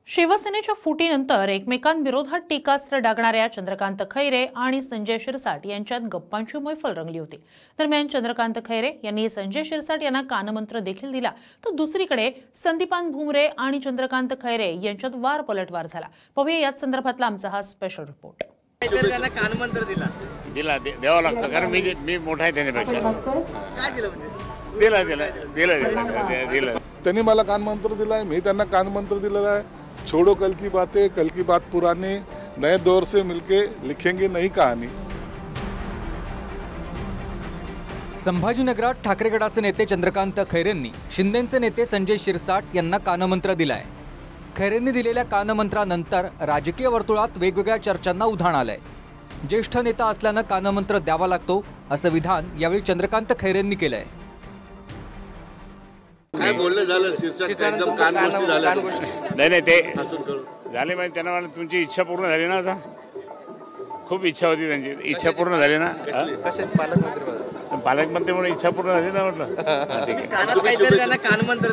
शिवसेनेच्या फुटीनंतर एकमेकांविरोधात टीकास्त्र डागणाऱ्या चंद्रकांत खैरे आणि संजय शिरसाट यांच्यात गप्पांची मैफल रंगली होती। दरम्यान चंद्रकांत खैरे यांनी संजय शिरसाट यांना कानमंत्र देखील दिला, तर दुसरीकडे संदीपान भुमरे आणि चंद्रकांत खैरे यांच्यात वार पलटवार झाला। पाहूया याच संदर्भातला आमचा हा स्पेशल रिपोर्ट। त्यांना कानमंत्र दिला द्यावा लागतं, कारण मी मोठा आहे त्याच्यापेक्षा। काय दिलं म्हणजे दिलं त्यांनी मला कानमंत्र दिलाय, मी त्यांना कानमंत्र दिलेला आहे। छोड़ो कल की बात पुरानी, नए दौर से मिलके लिखेंगे नई कहानी। संभाजीनगरात ठाकरे गटाचे नेते चंद्रकांत खैरेंनी शिंदेचे नेते संजय शिरसाट यांना कानमंत्र दिलाय। खैरेंनी दिलेल्या कानमंत्रानंतर राजकीय वर्तुळात वेगवेगळ्या चर्चांना उधाण आलंय। ज्येष्ठ नेता असल्यानं कानमंत्र द्यावा लागतो असं विधान यावेळी चंद्रकांत खैरेंनी केलंय। काय बोलणं झालं? शिरसाट एकदम कानगोष्टी झाल्या। नाही ते झाले म्हणजे त्यांना मला तुमची इच्छा पूर्ण झाली ना। आता खूप इच्छा होती त्यांची, इच्छा पूर्ण झाली ना। कशाची? पालकमंत्री म्हणून इच्छा पूर्ण झाली ना म्हटलं। ठीक आहे, त्यांना कानमंत्र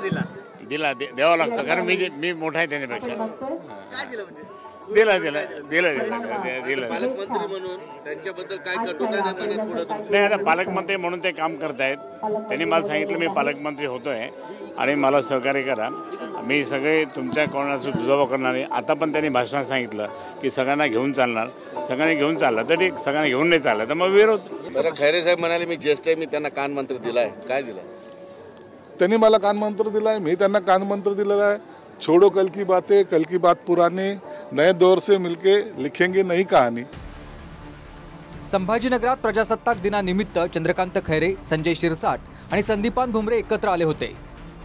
दिला द्यावा लागतं, कारण मी मोठा आहे त्याच्यापेक्षा। काय दिलं म्हणजे दिलं पालकमंत्री म्हणून त्यांच्याबद्दल काय कटुता नाही म्हणत पुढे? नाही, आता पालकमंत्री म्हणून ते काम करतायत। त्यांनी मला सांगितलं मी पालकमंत्री होतोय आणि मला सहकार्य करा, मी सगळे तुमच्या कोणाचा दुजाभाव करणार नाही। आता पण त्यांनी भाषणात सांगितलं की सगळ्यांना घेऊन चालणार, सगळ्यांनी घेऊन चाललं तर ठीक, सगळ्यांना घेऊन नाही चाललं तर मग विरोध। खैरे साहेब म्हणाले मी ज्येष्ठ आहे, मी त्यांना कानमंत्र दिलाय। काय दिलं? त्यांनी मला कानमंत्र दिलाय, मी त्यांना कानमंत्र दिलेला आहे। छोड़ो कल की बात पुरानी, नए दौर से मिलके लिखेंगे नई कहानी। संभाजीनगरात प्रजासत्ताक दिनानिमित्त चंद्रकांत खैरे, संजय शिरसाट आणि संदीपान भुमरे एकत्र आले होते।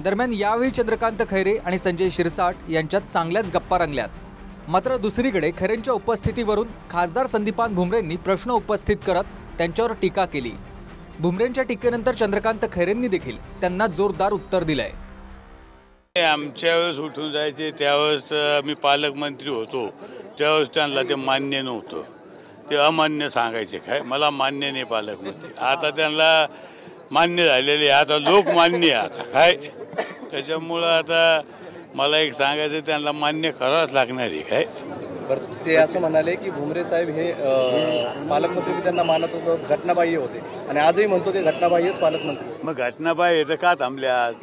दरम्यान यावेळी चंद्रकांत खैरे आणि संजय शिरसाट यांच्यात चांगल्याच गप्पा रंगल्यात। मात्र दुसरीकडे खैरेंच्या उपस्थितीवरून खासदार संदीपान भुमरेंनी प्रश्न उपस्थित करत त्यांच्यावर टीका केली। भुमरेंच्या टीकेनंतर चंद्रकांत खैरेंनी देखील त्यांना जोरदार उत्तर दिलंय। आमच्या वेळेस उठून जायचे, त्यावेळेस मी पालकमंत्री होतो, त्यावेळेस त्यांना ते मान्य नव्हतं, ते अमान्य सांगायचे। काय मला मान्य नाही पालकमंत्री, आता त्यांना मान्य झालेले, आता लोक मान्य आता काय। त्याच्यामुळं आता मला एक सांगायचं, त्यांना मान्य करावंच लागणार आहे काय। बरं, ते असं म्हणाले की भुमरे साहेब हे पालकमंत्री मी त्यांना मानत होतो, घटनाबाह्य होते आणि आजही म्हणतो ते घटनाबाह्यच पालकमंत्री। मग घटनाबाह्य तर का थांबले आज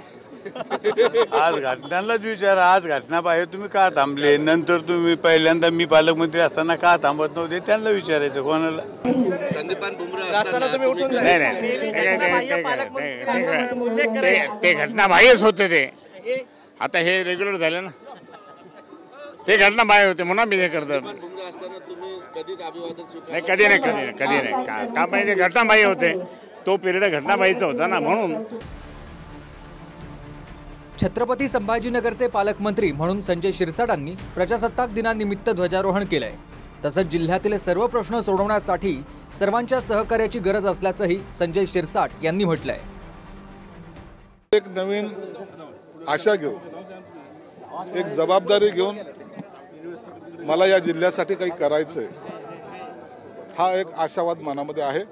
घटनांनाच विचारा, आज घटनाबाह्य तुम्ही का थांबले? नंतर तुम्ही पहिल्यांदा मी पालकमंत्री असताना का थांबत नव्हते त्यांना विचारायचं। कोणाला? संदीपान भुमरे असताना तुम्ही उठून ते घटनाबाह्यच होते ते। आता हे रेग्युलर झाले ना, ते घटनाबाह्य होते म्हणून मी हे करतो। भुमरे असताना तुम्ही कधीच अभिवादन नाही, कधी नाही का पाहिजे, घटनाबाह्य होते। तो पिरियड घटनाबाह्यचा होता ना, म्हणून। छत्रपती संभाजीनगरचे पालकमंत्री म्हणून संजय शिरसाटांनी प्रजासत्ताक दिनानिमित्त ध्वजारोहण केलंय। तसंच जिल्ह्यातील सर्व प्रश्न सोडवण्यासाठी सर्वांच्या सहकार्याची गरज असल्याचंही संजय शिरसाट यांनी म्हटलंय। एक नवीन आशा घेऊन, एक जबाबदारी घेऊन मला या जिल्ह्यासाठी काही करायचंय, हा एक आशावाद मनामध्ये आहे।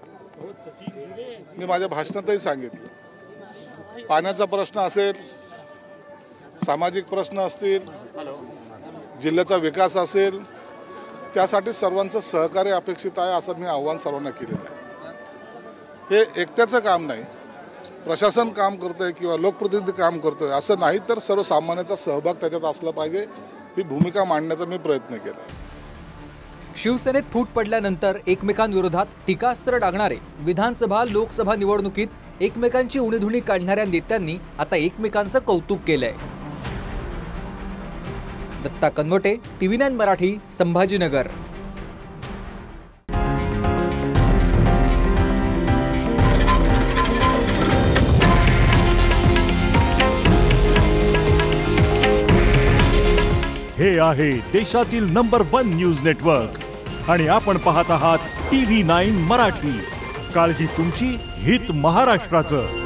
मी माझ्या भाषणातही सांगितलं, पाण्याचा प्रश्न असेल, सामाजिक प्रश्न असतील, जिल्ह्याचा विकास असेल, त्यासाठी सर्वांचं सहकार्य अपेक्षित आहे असं मी आव्हान सर्वांना केलेलं आहे। हे एकट्याचं काम नाही, प्रशासन काम करतंय किंवा लोकप्रतिनिधी काम करतोय असं नाही, तर सर्वसामान्यांचा सहभाग त्याच्यात असला पाहिजे, ही भूमिका मांडण्याचा मी प्रयत्न केला। शिवसेनेत फूट पडल्यानंतर एकमेकांविरोधात टीकास्त्र डागणारे विधानसभा लोकसभा निवडणुकीत एकमेकांची उणीधुणी काढणाऱ्या नेत्यांनी आता एकमेकांचं कौतुक केलंय। दत्ता कनवटे, TV9 मराठी, संभाजीनगर। हे आहे देशातील नंबर 1 न्यूज नेटवर्क आणि आपण पाहत आहात TV9 मराठी। काळजी तुमची, हित महाराष्ट्राचं।